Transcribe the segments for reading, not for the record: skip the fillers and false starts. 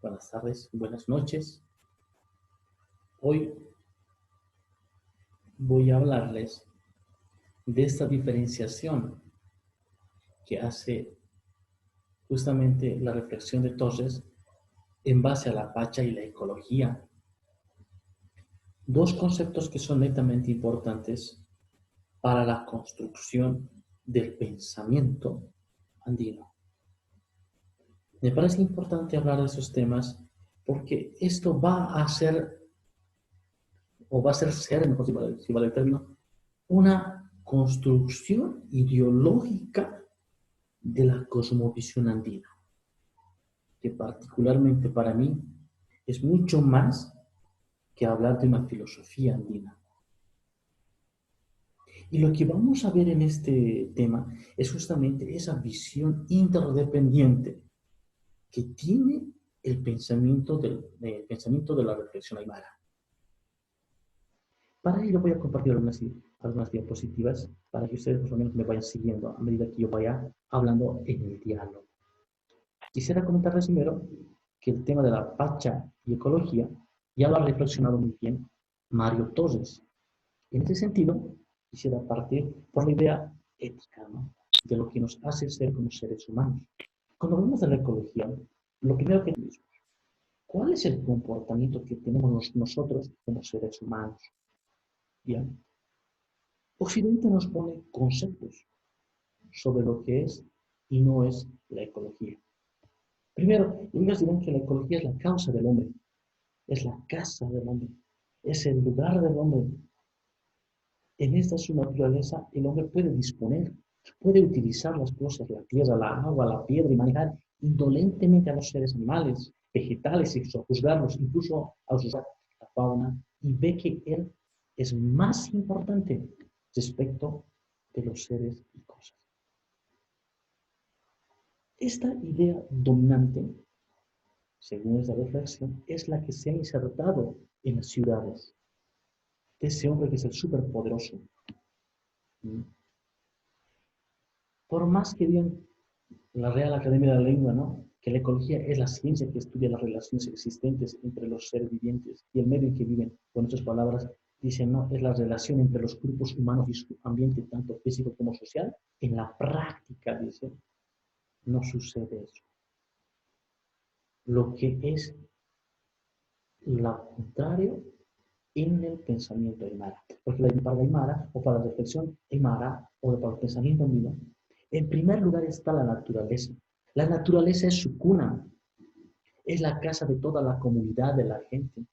buenas tardes, buenas noches. Hoy voy a hablarles de esta diferenciación que hace justamente la reflexión de Torres en base a la Pacha y la ecología. Dos conceptos que son netamente importantes para la construcción del pensamiento andino. Me parece importante hablar de esos temas porque esto va a ser, o va a ser, mejor si vale el término, una construcción ideológica de la cosmovisión andina, que particularmente para mí es mucho más que hablar de una filosofía andina. Y lo que vamos a ver en este tema es justamente esa visión interdependiente que tiene el pensamiento de la reflexión aymara. Para ello voy a compartir algunas diapositivas para que ustedes más o menos me vayan siguiendo a medida que yo vaya hablando en el diálogo. Quisiera comentarles primero que el tema de la Pacha y ecología ya lo ha reflexionado muy bien Mario Torres. En ese sentido, quisiera partir por la idea ética, ¿no?, de lo que nos hace ser como seres humanos. Cuando hablamos de la ecología, lo primero que decimos, ¿cuál es el comportamiento que tenemos nosotros como seres humanos? Bien, Occidente nos pone conceptos sobre lo que es y no es la ecología. Primero, ellos dirán que la ecología es la causa del hombre, es la casa del hombre, es el lugar del hombre. En esta su naturaleza, el hombre puede disponer, puede utilizar las cosas, la tierra, la agua, la piedra, y manejar indolentemente a los seres animales, vegetales, y juzgarlos, incluso a usar la fauna, y ve que él es más importante respecto de los seres y cosas. Esta idea dominante, según esta reflexión, es la que se ha insertado en las ciudades, de ese hombre que es el superpoderoso. Por más que digan la Real Academia de la Lengua, ¿no?, que la ecología es la ciencia que estudia las relaciones existentes entre los seres vivientes y el medio en que viven, con otras palabras, dicen, no, es la relación entre los grupos humanos y su ambiente, tanto físico como social. En la práctica, dice, no sucede eso. Lo que es lo contrario en el pensamiento aymara. Porque para la aymara, o para la reflexión aymara, o para el pensamiento andino, en primer lugar está la naturaleza. La naturaleza es su cuna, es la casa de toda la comunidad de la gente,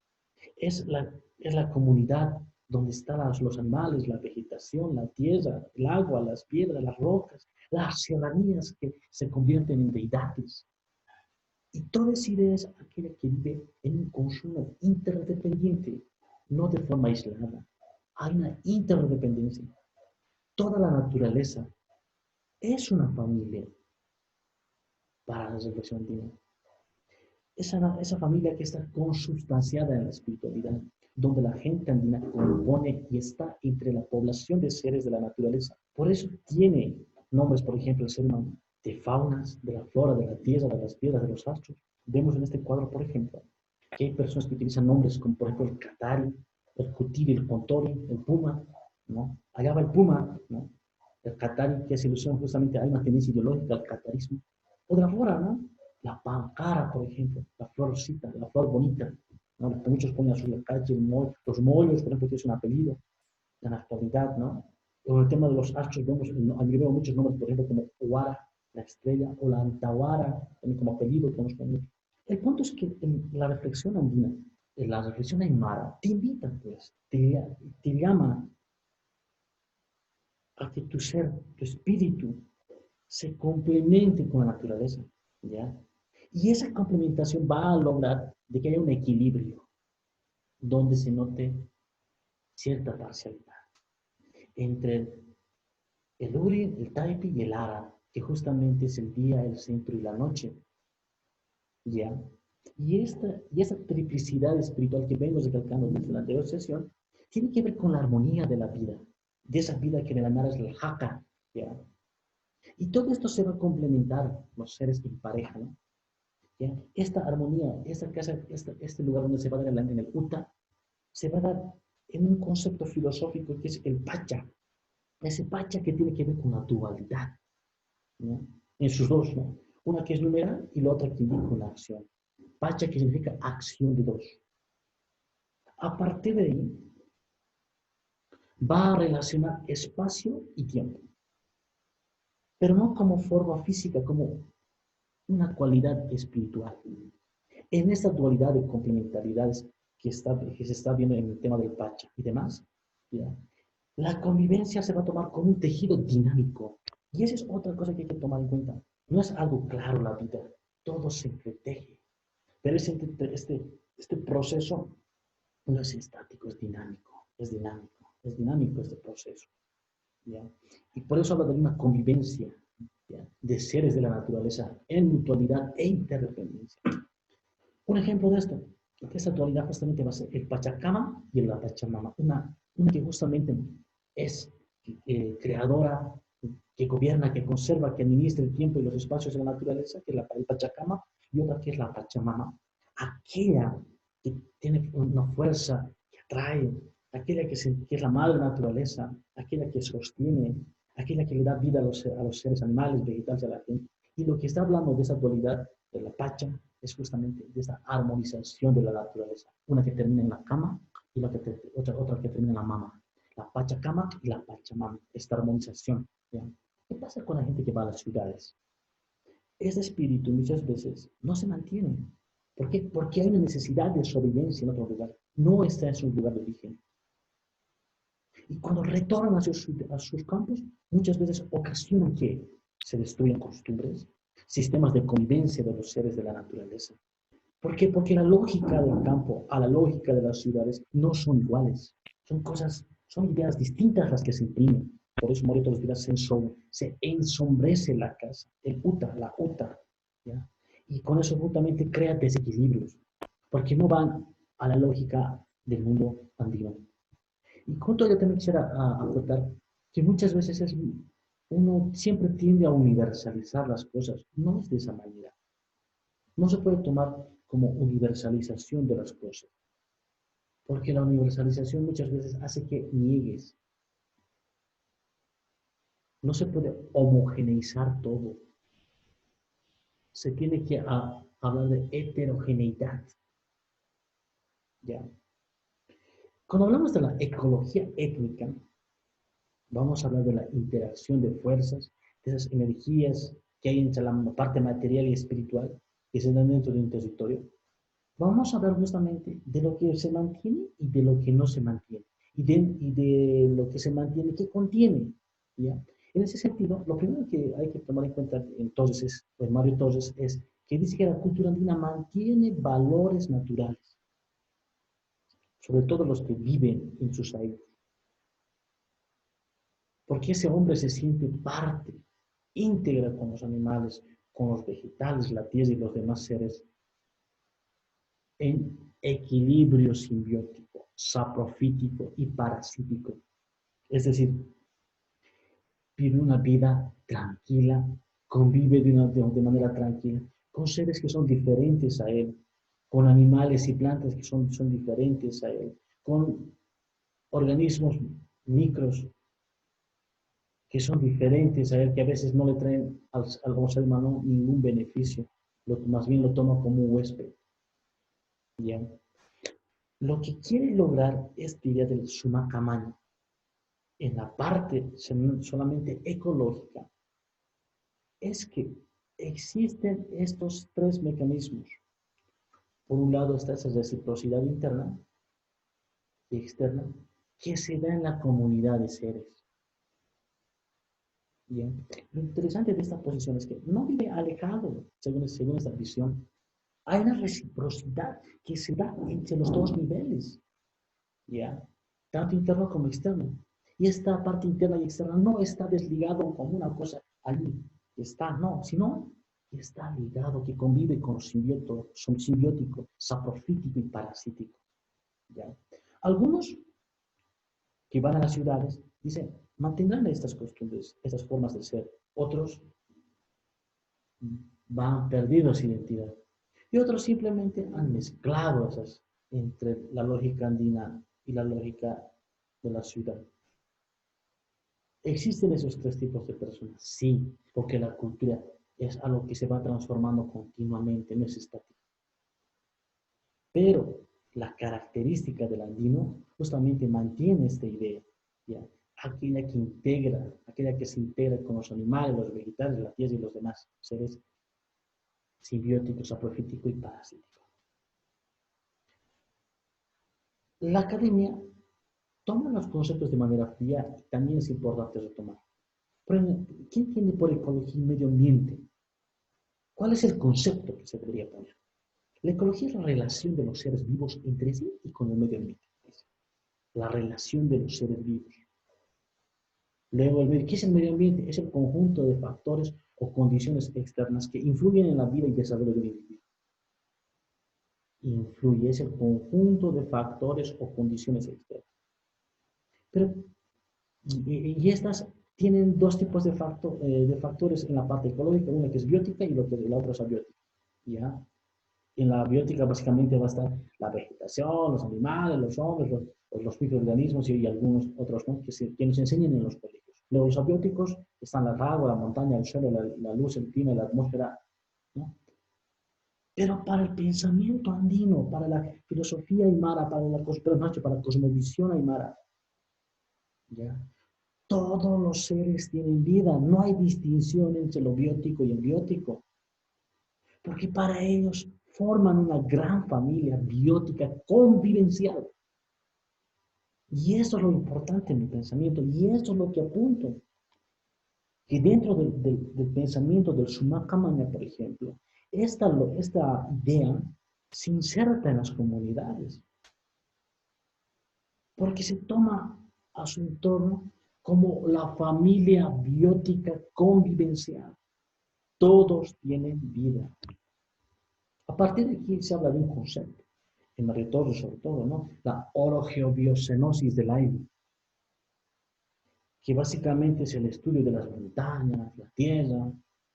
es la comunidad donde están los animales, la vegetación, la tierra, el agua, las piedras, las rocas, las serranías que se convierten en deidades. Y toda esa idea es aquella que vive en un consumo interdependiente, no de forma aislada. Hay una interdependencia. Toda la naturaleza es una familia para la reflexión andina. Esa familia que está consubstanciada en la espiritualidad, donde la gente andina compone y está entre la población de seres de la naturaleza. Por eso tiene nombres, por ejemplo, el ser humano, de faunas, de la flora, de la tierra, de las piedras, de los astros. Vemos en este cuadro, por ejemplo, que hay personas que utilizan nombres como, por ejemplo, el catari, el cutiri, el contori, el puma, ¿no? Allá va el puma, ¿no? El catari, que es ilusión justamente, hay una tendencia ideológica al catarismo. O de la flora, ¿no? La pancara, por ejemplo, la florcita, la flor bonita, ¿no?, que muchos ponen a la calle, los mollos, por ejemplo, que es un apellido en la actualidad, ¿no? O el tema de los astros, yo veo muchos nombres, por ejemplo, como Huara, la estrella, o la Antahuara, también como apellido que nos ponen. El punto es que en la reflexión andina, en la reflexión aymara, te invita, pues, te llama a que tu ser, tu espíritu, se complemente con la naturaleza, ¿ya? Y esa complementación va a lograr de que haya un equilibrio donde se note cierta parcialidad entre el Uri, el Taipi y el Ara, que justamente es el día, el centro y la noche, ¿ya? Y esa triplicidad espiritual que vengo recalcando desde la anterior sesión tiene que ver con la armonía de la vida, de esa vida que en el Aymara es el Haka, ¿ya? Y todo esto se va a complementar los seres en pareja, ¿no? ¿Ya? Esta armonía, esta casa, este lugar donde se va a dar en el Uta, se va a dar en un concepto filosófico que es el Pacha. Ese Pacha que tiene que ver con la dualidad, ¿no? En sus dos, ¿no? Una que es numeral y la otra que indica una acción. Pacha que significa acción de dos. A partir de ahí, va a relacionar espacio y tiempo, pero no como forma física, como una cualidad espiritual. En esta dualidad de complementariedades que se está viendo en el tema del Pacha y demás, ¿ya? La convivencia se va a tomar como un tejido dinámico. Y esa es otra cosa que hay que tomar en cuenta. No es algo claro la vida, todo se entreteje. Pero este proceso no es estático, es dinámico, es dinámico, es dinámico este proceso. ¿Ya? Y por eso habla de una convivencia, ¿ya?, de seres de la naturaleza en mutualidad e interdependencia. Un ejemplo de esto, de esta dualidad justamente va a ser el Pachacama y el Pachamama, una que justamente es creadora, que gobierna, que conserva, que administra el tiempo y los espacios de la naturaleza, que es el Pachacama, y otra que es la Pachamama, aquella que tiene una fuerza que atrae, aquella que es la madre naturaleza, aquella que sostiene, aquella que le da vida a los seres animales, vegetales, a la gente. Y lo que está hablando de esa dualidad de la Pacha es justamente de esa armonización de la naturaleza. Una que termina en la cama y otra que termina en la mama. La Pachacama y la Pachamama, esta armonización. ¿Ya? ¿Qué pasa con la gente que va a las ciudades? Ese espíritu muchas veces no se mantiene. ¿Por qué? Porque hay una necesidad de sobrevivencia en otro lugar. No está en su lugar de origen. Y cuando retornan a sus campos, muchas veces ocasiona que se destruyan costumbres, sistemas de convivencia de los seres de la naturaleza. ¿Por qué? Porque la lógica del campo a la lógica de las ciudades no son iguales. Son cosas, son ideas distintas las que se imprimen. Por eso Morito los días se ensombrece la casa, el uta, la uta. ¿Ya? Y con eso justamente crea desequilibrios, porque no van a la lógica del mundo andino. Y junto yo también quisiera acotar que muchas veces uno siempre tiende a universalizar las cosas. No es de esa manera. No se puede tomar como universalización de las cosas, porque la universalización muchas veces hace que niegues. No se puede homogeneizar todo. Se tiene que hablar de heterogeneidad. ¿Ya? Cuando hablamos de la ecología étnica, vamos a hablar de la interacción de fuerzas, de esas energías que hay entre la parte material y espiritual que se dan dentro de un territorio. Vamos a hablar justamente de lo que se mantiene y de lo que no se mantiene. Y de lo que se mantiene, ¿qué contiene? ¿Ya? En ese sentido, lo primero que hay que tomar en cuenta entonces, pues Mario Torres, es que dice que la cultura andina mantiene valores naturales, sobre todo los que viven en sus aires. Porque ese hombre se siente parte íntegra con los animales, con los vegetales, la tierra y los demás seres en equilibrio simbiótico, saprofítico y parasítico. Es decir, vive una vida tranquila, convive de manera tranquila con seres que son diferentes a él, con animales y plantas que son diferentes a él, con organismos micros que son diferentes a él, que a veces no le traen al ser humano ningún beneficio, más bien lo toma como un huésped. ¿Ya? Lo que quiere lograr esta idea del Sumacamani en la parte solamente ecológica es que existen estos tres mecanismos. Por un lado está esa reciprocidad interna y externa que se da en la comunidad de seres. Bien. Lo interesante de esta posición es que no vive alejado, según esta visión. Hay una reciprocidad que se da entre los dos niveles, ¿ya? Tanto interno como externo. Y esta parte interna y externa no está desligado como una cosa allí, está, no, sino que está ligado, que convive con simbiótico, saprofítico y parasítico. ¿Ya? Algunos que van a las ciudades dicen, mantendrán estas costumbres, estas formas de ser. Otros van perdiendo su identidad. Y otros simplemente han mezclado esas entre la lógica andina y la lógica de la ciudad. ¿Existen esos tres tipos de personas? Sí, porque la cultura es algo que se va transformando continuamente, no es estático. Pero la característica del andino justamente mantiene esta idea, ¿ya? Aquella que se integra con los animales, los vegetales, la tierra y los demás seres simbióticos, aprofítico y parasítico. La academia toma los conceptos de manera fría y también es importante retomar. ¿Qué entiende por ecología y medio ambiente? ¿Cuál es el concepto que se debería poner? La ecología es la relación de los seres vivos entre sí y con el medio ambiente. La relación de los seres vivos. Luego, ¿qué es el medio ambiente? Es el conjunto de factores o condiciones externas que influyen en la vida y desarrollo del individuo. Influye, es el conjunto de factores o condiciones externas. Pero, y estas tienen dos tipos de factores en la parte ecológica, una que es biótica y la otra es abiótica. ¿Ya? En la biótica básicamente va a estar la vegetación, los animales, los hombres, los microorganismos y algunos otros, ¿no? que nos enseñan en los colegios. Luego los abióticos están la agua, la montaña, el suelo, la luz, el clima, la atmósfera. ¿No? Pero para el pensamiento andino, para la filosofía aymara, para la cosmovisión aymara, ¿ya? Todos los seres tienen vida, no hay distinción entre lo biótico y el biótico, porque para ellos forman una gran familia biótica convivencial. Y eso es lo importante en mi pensamiento, y eso es lo que apunto. Que dentro del pensamiento del Sumakamanya, por ejemplo, esta idea se inserta en las comunidades, porque se toma a su entorno como la familia biótica convivencial. Todos tienen vida. A partir de aquí se habla de un concepto, en María Torres sobre todo, ¿no? La orogeobiocenosis del aire, que básicamente es el estudio de las montañas, la tierra,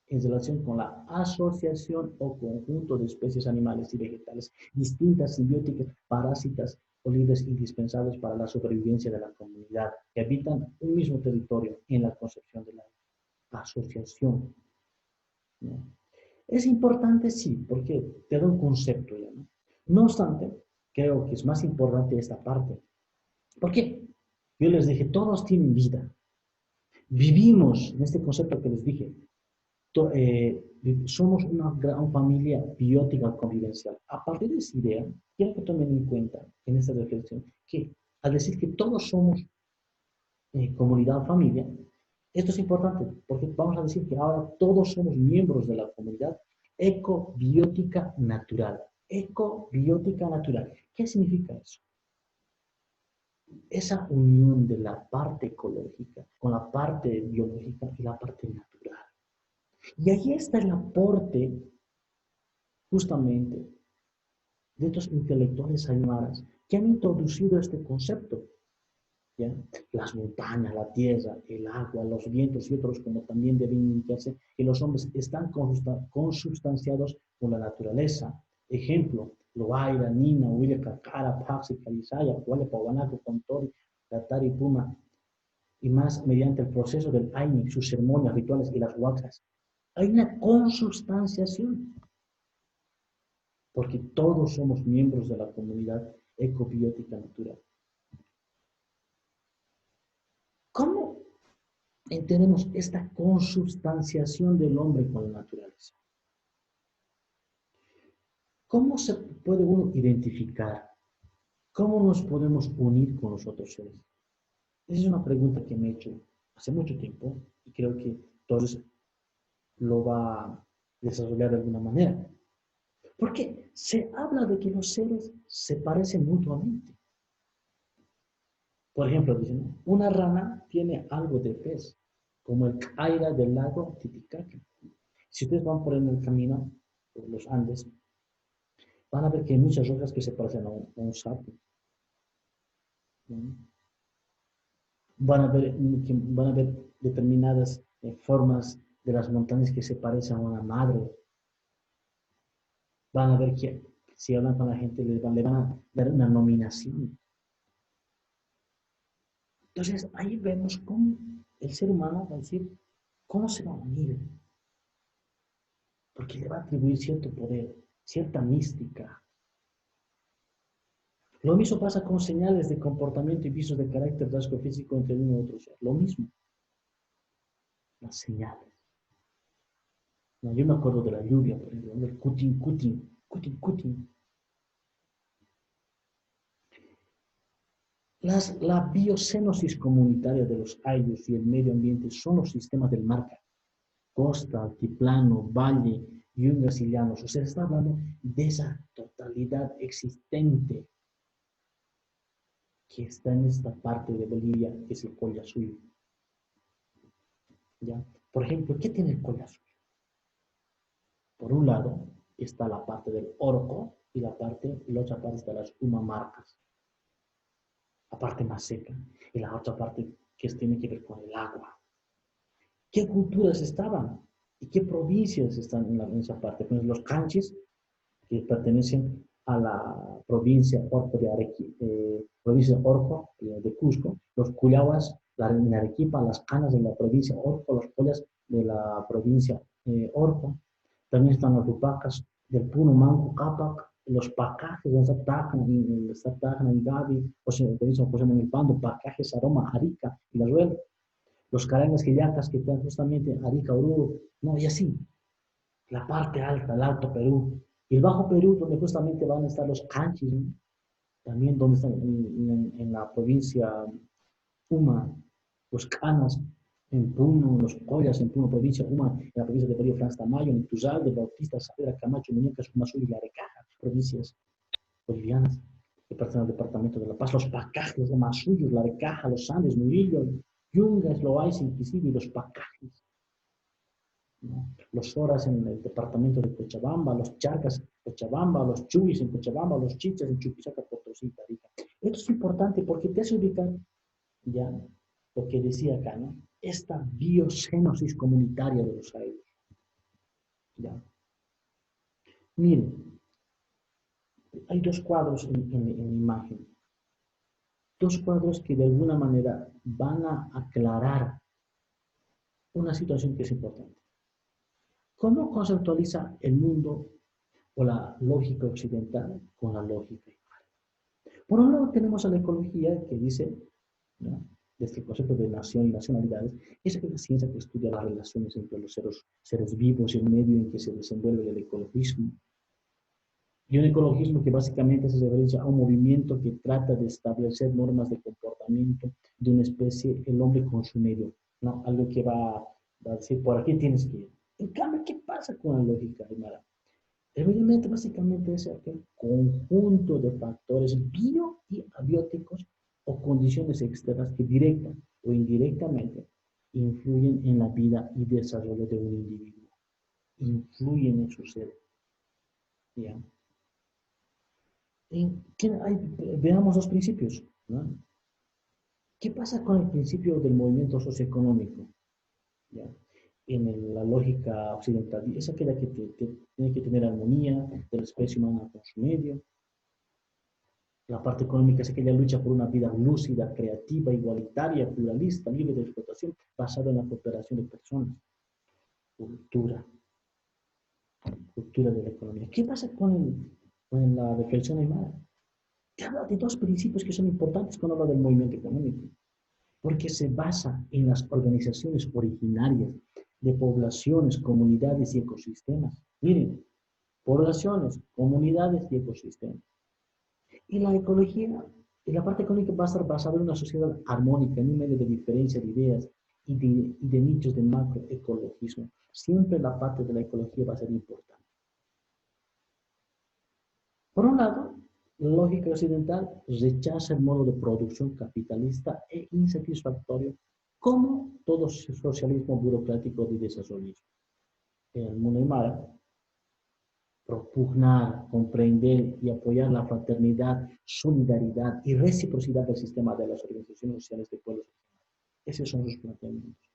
en relación con la asociación o conjunto de especies animales y vegetales distintas, simbióticas, parásitas o libres indispensables para la supervivencia de la comunidad que habitan un mismo territorio en la concepción de la asociación, ¿no? Es importante, sí, porque te da un concepto ya, ¿no? No obstante, creo que es más importante esta parte. ¿Por qué? Yo les dije, todos tienen vida. Vivimos en este concepto que les dije. Somos una gran familia biótica convivencial. A partir de esa idea, quiero que tomen en cuenta en esta reflexión que al decir que todos somos comunidad o familia, esto es importante porque vamos a decir que ahora todos somos miembros de la comunidad ecobiótica natural. Ecobiótica natural. ¿Qué significa eso? Esa unión de la parte ecológica con la parte biológica y la parte natural. Y ahí está el aporte justamente de estos intelectuales aymaras que han introducido este concepto. ¿Ya? Las montañas, la tierra, el agua, los vientos y otros como también deben indicarse que los hombres están consubstanciados con la naturaleza. Ejemplo, Loaira, Nina, Huile, Cacara, Paxi, Calizaya, Huele, Pawanaco, Contori, Catari, Puma, y más mediante el proceso del Aini, sus ceremonias, rituales y las huacas. Hay una consubstanciación, porque todos somos miembros de la comunidad ecobiótica natural. ¿Cómo entendemos esta consubstanciación del hombre con la naturaleza? ¿Cómo se puede uno identificar? ¿Cómo nos podemos unir con los otros seres? Esa es una pregunta que me he hecho hace mucho tiempo y creo que todos lo va a desarrollar de alguna manera. Porque se habla de que los seres se parecen mutuamente. Por ejemplo, dicen, una rana tiene algo de pez, como el caira del lago Titicaca. Si ustedes van por el camino, por los Andes, van a ver que hay muchas rocas que se parecen a un sapo. ¿No? Van a ver determinadas formas de las montañas que se parecen a una madre. Van a ver que si hablan con la gente, le van a dar una nominación. Entonces, ahí vemos cómo el ser humano va a decir, ¿cómo se va a unir? Porque le va a atribuir cierto poder, cierta mística. Lo mismo pasa con señales de comportamiento y visos de carácter rasgo físico entre uno y otro ser. Lo mismo, las señales. No, yo me acuerdo de la lluvia, por ejemplo, del cutin, cutin, cutin, cutin. La biocenosis comunitaria de los ayllus y el medio ambiente son los sistemas del mar, costa, altiplano, valle, yungas y llanos. O sea, está hablando de esa totalidad existente que está en esta parte de Bolivia, que es el Collasuyo. ¿Ya? Por ejemplo, ¿qué tiene el Collasuyo? Por un lado está la parte del Orco y la otra parte está las Humamarcas, la parte más seca, y la otra parte que tiene que ver con el agua. ¿Qué culturas estaban? ¿Y qué provincias están en esa parte? Pues los canchis, que pertenecen a la provincia Orco de provincia Orco de Cusco, los Cuyahuas, en Arequipa, las canas de la provincia Orco, los Collas de la provincia Orco, también están los Tupacas del Puno, Manco, Capac, los Pacajes, los Zaptajan, el Gavi, José Manuel Pando, Pacajes, Aroma, Arica y la Ruel, los Carangas, Quillacas, que están justamente Arica, Oruro, no, y así, la parte alta, el Alto Perú, y el Bajo Perú, donde justamente van a estar los canchis, ¿no? También donde están en la provincia Uma, los Canas, en Puno, los Collas, en Puno, provincia Uma, en la provincia de Bolívar, Franz Tamayo, en Tuzal, de Bautista, Saavedra, Camacho, Muñecas, Mazul y La Arecaja, provincias bolivianas que pertenecen al departamento de La Paz, los Pacajes, los Mazullos, La Arecaja, los Andes, Murillo, Yungas, Loaiza, Inquisible y los Pacajes. ¿No? Los Horas en el departamento de Cochabamba, los Charcas en Cochabamba, los Chubis en Cochabamba, los Chichas en Chuquisaca, Potosí, Tarija. Esto es importante porque te hace ubicar ya lo que decía acá, ¿no? Esta biocenosis comunitaria de los aires. ¿Ya? Miren, hay dos cuadros en imagen. Dos cuadros que de alguna manera van a aclarar una situación que es importante. ¿Cómo conceptualiza el mundo o la lógica occidental con la lógica? Por un lado tenemos a la ecología que dice, ¿no?, desde el concepto de nación y nacionalidades, es la ciencia que estudia las relaciones entre los seres vivos y el medio en que se desenvuelve el ecologismo. Y un ecologismo que básicamente hace referencia a un movimiento que trata de establecer normas de comportamiento de una especie, el hombre con su medio, ¿no? Algo que va a decir, por aquí tienes que ir. En cambio, ¿qué pasa con la lógica aymara? El medio ambiente básicamente es aquel conjunto de factores bio y abióticos o condiciones externas que directa o indirectamente influyen en la vida y desarrollo de un individuo, influyen en su ser. ¿Ya? Veamos los principios, ¿no? ¿Qué pasa con el principio del movimiento socioeconómico? ¿Ya? En la lógica occidental, es aquella que tiene que tener armonía de la especie humana con su medio. La parte económica es aquella lucha por una vida lúcida, creativa, igualitaria, pluralista, libre de explotación, basada en la cooperación de personas. Cultura, cultura de la economía. ¿Qué pasa con la reflexión aymara? Te habla de dos principios que son importantes cuando habla del movimiento económico, porque se basa en las organizaciones originarias de poblaciones, comunidades y ecosistemas. Miren, poblaciones, comunidades y ecosistemas. Y la ecología, y la parte económica va a estar basada en una sociedad armónica, en un medio de diferencia de ideas y de nichos de macroecologismo. Siempre la parte de la ecología va a ser importante. Por un lado, la lógica occidental rechaza el modo de producción capitalista e insatisfactorio como todo socialismo burocrático de desarrollo. En el mundo aymara, propugnar, comprender y apoyar la fraternidad, solidaridad y reciprocidad del sistema de las organizaciones sociales de pueblos. Esos son sus planteamientos.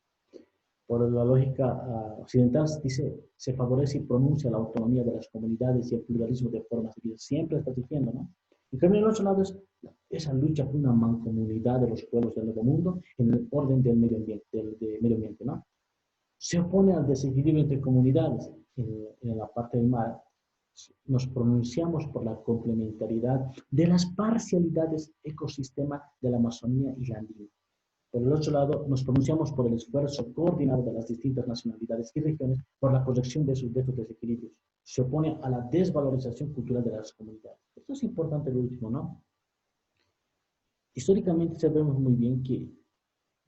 por la lógica occidental, dice, se favorece y pronuncia la autonomía de las comunidades y el pluralismo de formas de vida. Siempre está diciendo, ¿no? En cambio, en el otro lado es esa lucha por una mancomunidad de los pueblos del Nuevo Mundo en el orden del medio ambiente, ¿no? Se opone al desequilibrio entre comunidades. En la parte del mar, nos pronunciamos por la complementariedad de las parcialidades ecosistema de la Amazonía y la Andina. Por el otro lado, nos pronunciamos por el esfuerzo coordinado de las distintas nacionalidades y regiones por la corrección de sus desequilibrios. Se opone a la desvalorización cultural de las comunidades. Esto es importante lo último, ¿no? Históricamente sabemos muy bien que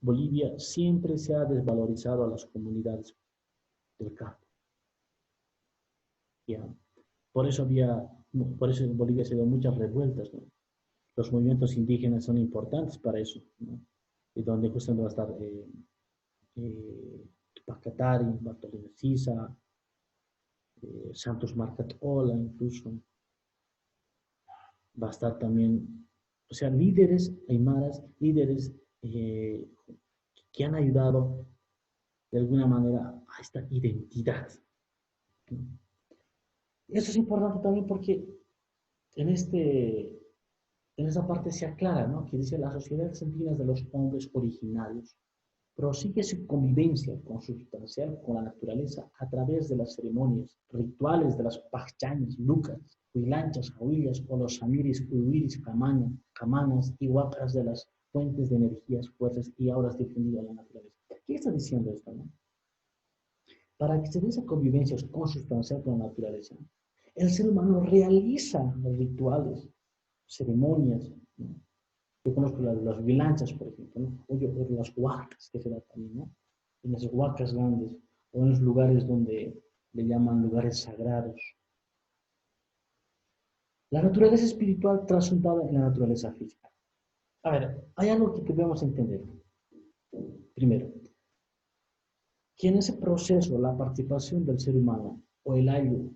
Bolivia siempre se ha desvalorizado a las comunidades del campo. ¿Ya? Por eso en Bolivia se dio muchas revueltas, ¿no? Los movimientos indígenas son importantes para eso, ¿no? Y donde justamente va a estar Pacatari, Bartolomé Sisa, Santos Marcatola incluso. Va a estar también, o sea, líderes aymaras, líderes que han ayudado de alguna manera a esta identidad, ¿no? Eso es importante también porque en, en esa parte se aclara, ¿no? Que dice las sociedades andinas de los hombres originarios prosigue su convivencia consubstancial con la naturaleza a través de las ceremonias, rituales de las pachachas, lucas, huilanchas, huillas o los samiris, huiris, camanas y huacas de las fuentes de energías, fuerzas y auras defendidas a la naturaleza. ¿Qué está diciendo esto, no? Para que se dé esa convivencia consubstancial con la naturaleza, el ser humano realiza los rituales, ceremonias, ¿no? Yo conozco las vilanchas, por ejemplo, ¿no? O las huacas, que se da también, ¿no? En las huacas grandes, o en los lugares donde le llaman lugares sagrados. La naturaleza espiritual trasuntada en la naturaleza física. A ver, hay algo que debemos entender. Primero, que en ese proceso la participación del ser humano o el ayo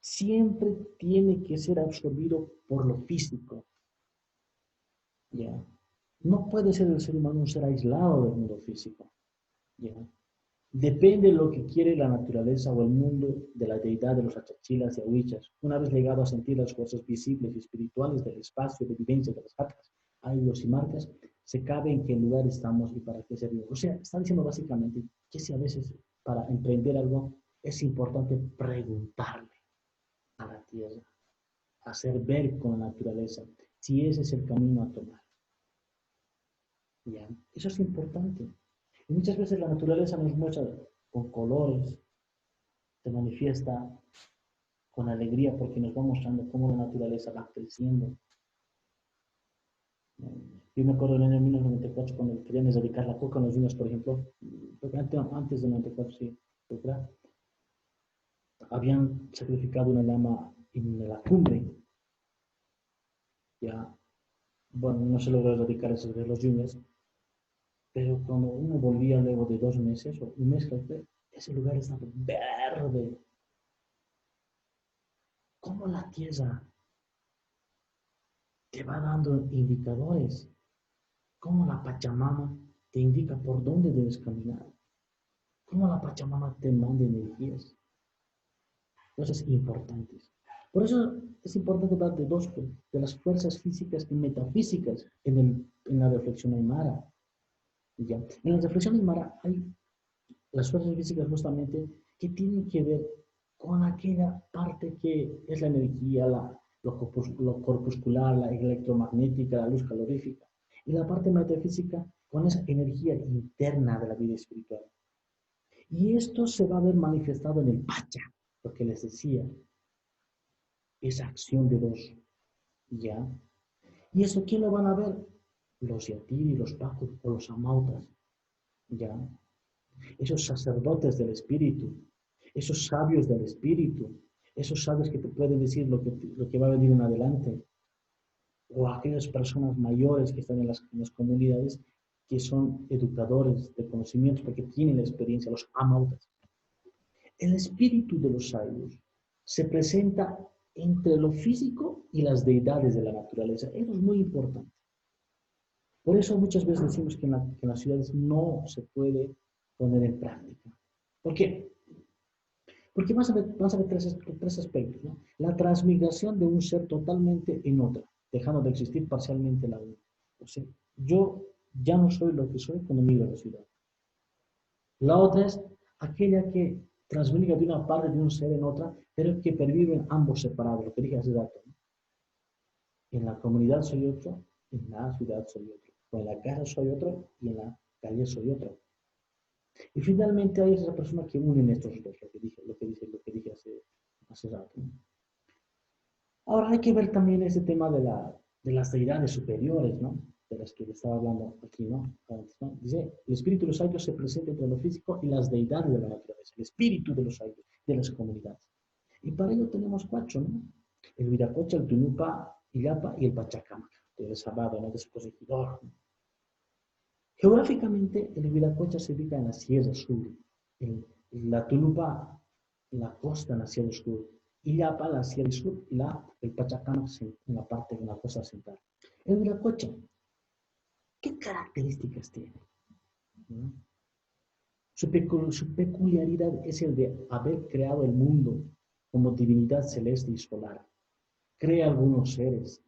siempre tiene que ser absorbido por lo físico. ¿Ya? No puede ser el ser humano un ser aislado del mundo físico. ¿Ya? Depende de lo que quiere la naturaleza o el mundo de la deidad de los achachilas y ahuichas, una vez llegado a sentir las fuerzas visibles y espirituales del espacio de vivencia de las jacas, ayos y marcas, se cabe en qué lugar estamos y para qué servimos. O sea, está diciendo básicamente que si a veces para emprender algo es importante preguntarle a la tierra, hacer ver con la naturaleza si ese es el camino a tomar. ¿Ya? Eso es importante. Y muchas veces la naturaleza nos muestra con colores, se manifiesta con alegría porque nos va mostrando cómo la naturaleza va creciendo. Yo me acuerdo en el año 1994 cuando querían erradicar la coca en los vinos, por ejemplo, antes del 94, sí, habían sacrificado una llama en la cumbre. Ya, bueno, no se logró erradicar eso de los vinos, pero cuando uno volvía luego de 2 meses o un mes, ese lugar estaba verde, como la tierra te va dando indicadores, como la Pachamama te indica por dónde debes caminar, como la Pachamama te manda energías, cosas importantes. Por eso es importante hablar de dos, de las fuerzas físicas y metafísicas en la reflexión aymara. ¿Ya? En la reflexión aymara hay las fuerzas físicas justamente que tienen que ver con aquella parte que es la energía, lo corpuscular, la electromagnética, la luz calorífica. Y la parte metafísica con esa energía interna de la vida espiritual. Y esto se va a ver manifestado en el pacha, lo que les decía, esa acción de dos, ¿ya? ¿Y eso quién lo van a ver? Los yatiri, los pacos o los amautas, ¿ya? Esos sacerdotes del espíritu, esos sabios del espíritu, esos sabios que te pueden decir lo que va a venir en adelante, o aquellas personas mayores que están en las comunidades que son educadores de conocimientos porque tienen la experiencia, los amautas. El espíritu de los sabios se presenta entre lo físico y las deidades de la naturaleza. Eso es muy importante. Por eso muchas veces decimos que en las ciudades no se puede poner en práctica. ¿Por qué? Porque vamos a ver tres aspectos, ¿no? La transmigración de un ser totalmente en otro, dejando de existir parcialmente la uno. O sea, yo ya no soy lo que soy cuando migro a la ciudad. La otra es aquella que transmigra de una parte de un ser en otra, pero que perviven ambos separados, lo que dije hace rato, ¿no? En la comunidad soy otro, en la ciudad soy otro. O en la casa soy otro y en la calle soy otro. Y finalmente hay esa persona que une estos dos, lo que dije hace rato, ¿no? Ahora hay que ver también ese tema de las deidades superiores, ¿no? De las que le estaba hablando aquí, ¿no? Antes, ¿no? Dice, el espíritu de los sabios se presenta entre lo físico y las deidades de la naturaleza, el espíritu de los sabios, de las comunidades. Y para ello tenemos cuatro, ¿no? El Viracocha, el Tunupa, Illapa y el Pachacamac, del sábado, ¿no? De su corregidor, ¿no? Geográficamente, el Viracocha se ubica en la Sierra Sur, la Tunupa, la costa en la Sierra Sur, Illapa, la Sierra Sur, y el Pachacamac en la parte de la costa central. El Viracocha, ¿qué características tiene? ¿No? Su peculiaridad es el de haber creado el mundo como divinidad celeste y solar. Crea algunos seres,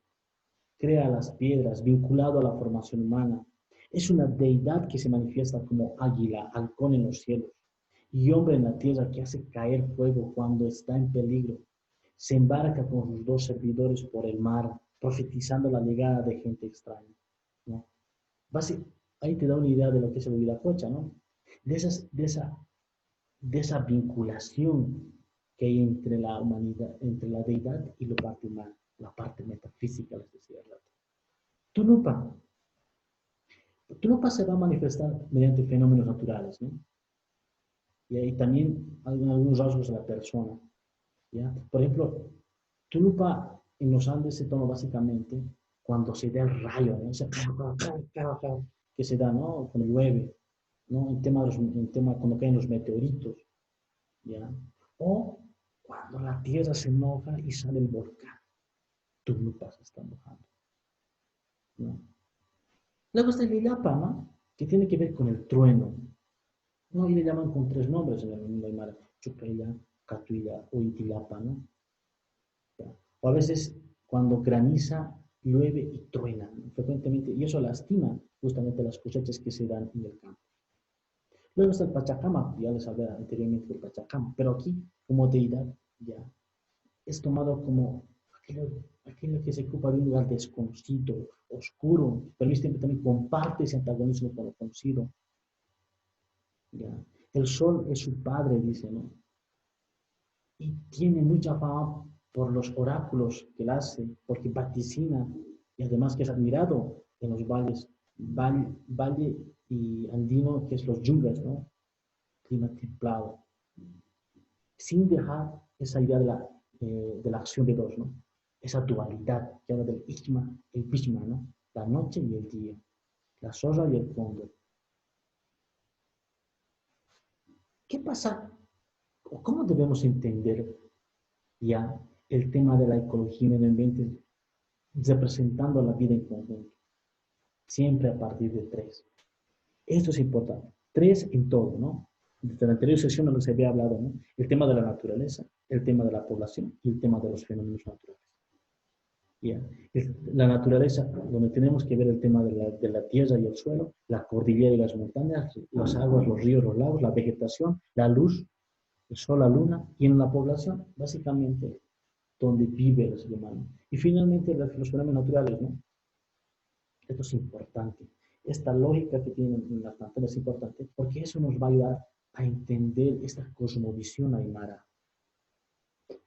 crea las piedras, vinculado a la formación humana. Es una deidad que se manifiesta como águila, halcón en los cielos, y hombre en la tierra que hace caer fuego cuando está en peligro. Se embarca con sus dos servidores por el mar, profetizando la llegada de gente extraña, ¿no? Ahí te da una idea de lo que es el Viracocha, ¿no? De esa vinculación que hay entre la humanidad, entre la deidad y la parte humana, la parte metafísica, les decía el rato. Tunupa. Tunupa se va a manifestar mediante fenómenos naturales, ¿no? Y ahí también hay algunos rasgos de la persona, ¿ya? Por ejemplo, Tunupa en los Andes se toma básicamente cuando se da el rayo, ¿no? Que se da, ¿no? Cuando llueve, ¿no? En tema cuando caen los meteoritos, ¿ya? O cuando la tierra se enoja y sale el volcán. Tunupa se está mojando, ¿no? Luego está el Illapa, ¿no? Que tiene que ver con el trueno, ¿no? Y le llaman con tres nombres en el mundo aymara: Chupella, Catuilla o Itilapa, ¿no? O a veces cuando graniza, llueve y truena, ¿no? Frecuentemente, y eso lastima justamente las cosechas que se dan en el campo. Luego está el Pachacamac, ya les hablé anteriormente del Pachacamac, pero aquí, como deidad, ya es tomado como aquello que se ocupa de un lugar desconocido, oscuro, pero al mismo tiempo también comparte ese antagonismo con lo conocido. ¿Ya? El sol es su padre, dice, ¿no? Y tiene mucha fama por los oráculos que él hace, porque vaticina, y además que es admirado en los valles, valle y andino, que es los yungas, ¿no? Clima templado, sin dejar esa idea de la acción de dos, ¿no? Esa dualidad que habla del Ishma, el Bhishma, ¿no? La noche y el día, la zorra y el cóndor. ¿Qué pasa? ¿O cómo debemos entender ya el tema de la ecología y medio ambiente representando la vida en conjunto? Siempre a partir de tres. Esto es importante. Tres en todo, ¿no? Desde la anterior sesión donde se había hablado, ¿no? El tema de la naturaleza, el tema de la población y el tema de los fenómenos naturales. Yeah. La naturaleza, donde tenemos que ver el tema de la tierra y el suelo, la cordillera y las montañas, las aguas, los ríos, los lagos, la vegetación, la luz, el sol, la luna, y en la población, básicamente, donde vive el ser humano. Y finalmente, los fenómenos naturales, ¿no? Esto es importante. Esta lógica que tienen en la pantalla es importante porque eso nos va a ayudar a entender esta cosmovisión aymara.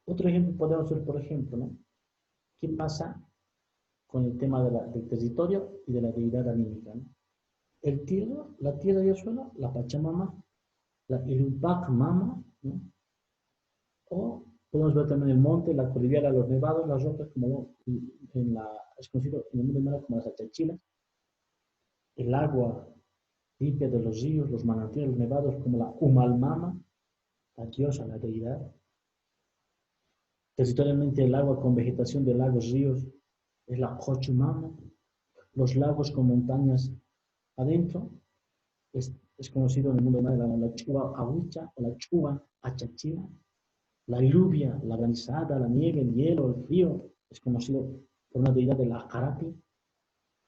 Otro ejemplo podemos ver, por ejemplo, ¿no? ¿Qué pasa con el tema del territorio y de la deidad anímica, ¿no? La tierra y el suelo, la Pachamama, el Upak Mama, ¿no? O podemos ver también el monte, la cordillera, los nevados, las rocas, como es conocido en el mundo aymara como las achachilas, el agua limpia de los ríos, los manantiales, los nevados, como la Umalmama, la diosa, la deidad. Territorialmente el agua con vegetación de lagos, ríos, es la Xochumama. Los lagos con montañas adentro, es es conocido en el mundo aymara, la chuva ahuicha o la chuva achachila, la lluvia, la granizada, la nieve, el hielo, el frío, es conocido por una deidad de la Jarapi,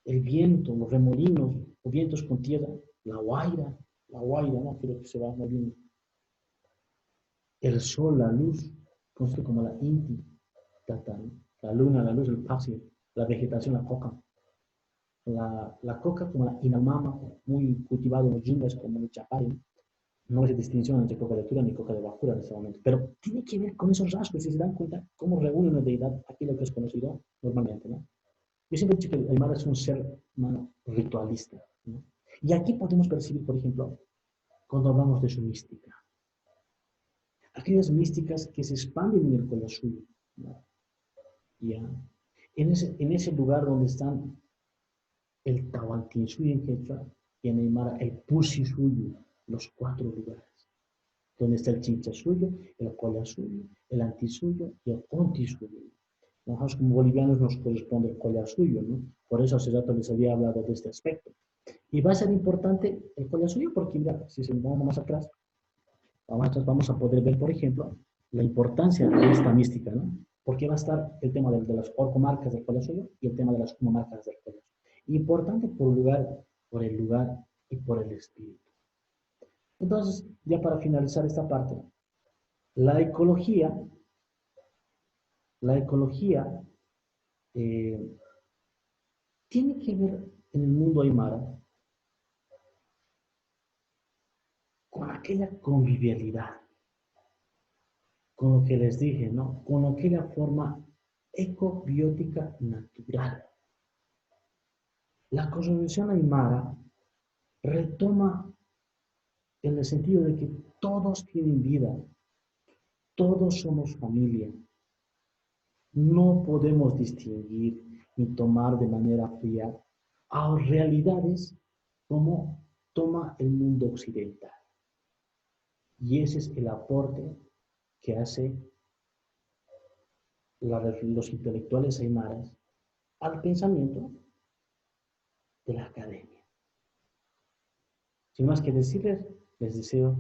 el viento, los remolinos, los vientos con tierra, la guaira, ¿no? Creo que se va moviendo. El sol, la luz, conocido como la Inti, ¿no? La luna, la luz, el pasio, la vegetación, la coca. La coca como la inamama, muy cultivado en los yungas como el chapare, no hay distinción entre coca de altura ni coca de bajura en este momento, pero tiene que ver con esos rasgos, si se dan cuenta cómo reúne una deidad aquí lo que es conocido normalmente, ¿no? Yo siempre he dicho que el Aymara es un ser humano ritualista, ¿no? Y aquí podemos percibir, por ejemplo, cuando hablamos de su mística, aquellas místicas que se expanden en el Collasuyo, ¿no? ¿Ya? En ese lugar donde están el Tahuantinsuyo en Quechua y en Aymara el Pusisuyo, los 4 lugares, donde está el Chinchasuyo, el Collasuyo, el Antisuyo y el Ontisuyo. Nosotros como bolivianos nos corresponde el Collasuyo, ¿no? Por eso hace rato les había hablado de este aspecto. Y va a ser importante el Collasuyo porque, mira, si se vamos más atrás, vamos a poder ver, por ejemplo, la importancia de esta mística, ¿no? Porque va a estar el tema de las comarcas del Collasuyo y el tema de las comarcas del Collasuyo. Importante por el lugar y por el espíritu. Entonces, ya para finalizar esta parte, la ecología, la ecología eh, tiene que ver en el mundo aymara con aquella convivialidad, con lo que les dije, ¿no? Con aquella forma ecobiótica natural. La cosmovisión aymara retoma en el sentido de que todos tienen vida, todos somos familia. No podemos distinguir ni tomar de manera fría a realidades como toma el mundo occidental. Y ese es el aporte que hace los intelectuales aymaras al pensamiento de la academia. Sin más que decirles, les deseo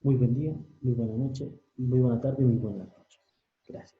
muy buen día, muy buena noche, muy buena tarde y muy buenas noches. Gracias.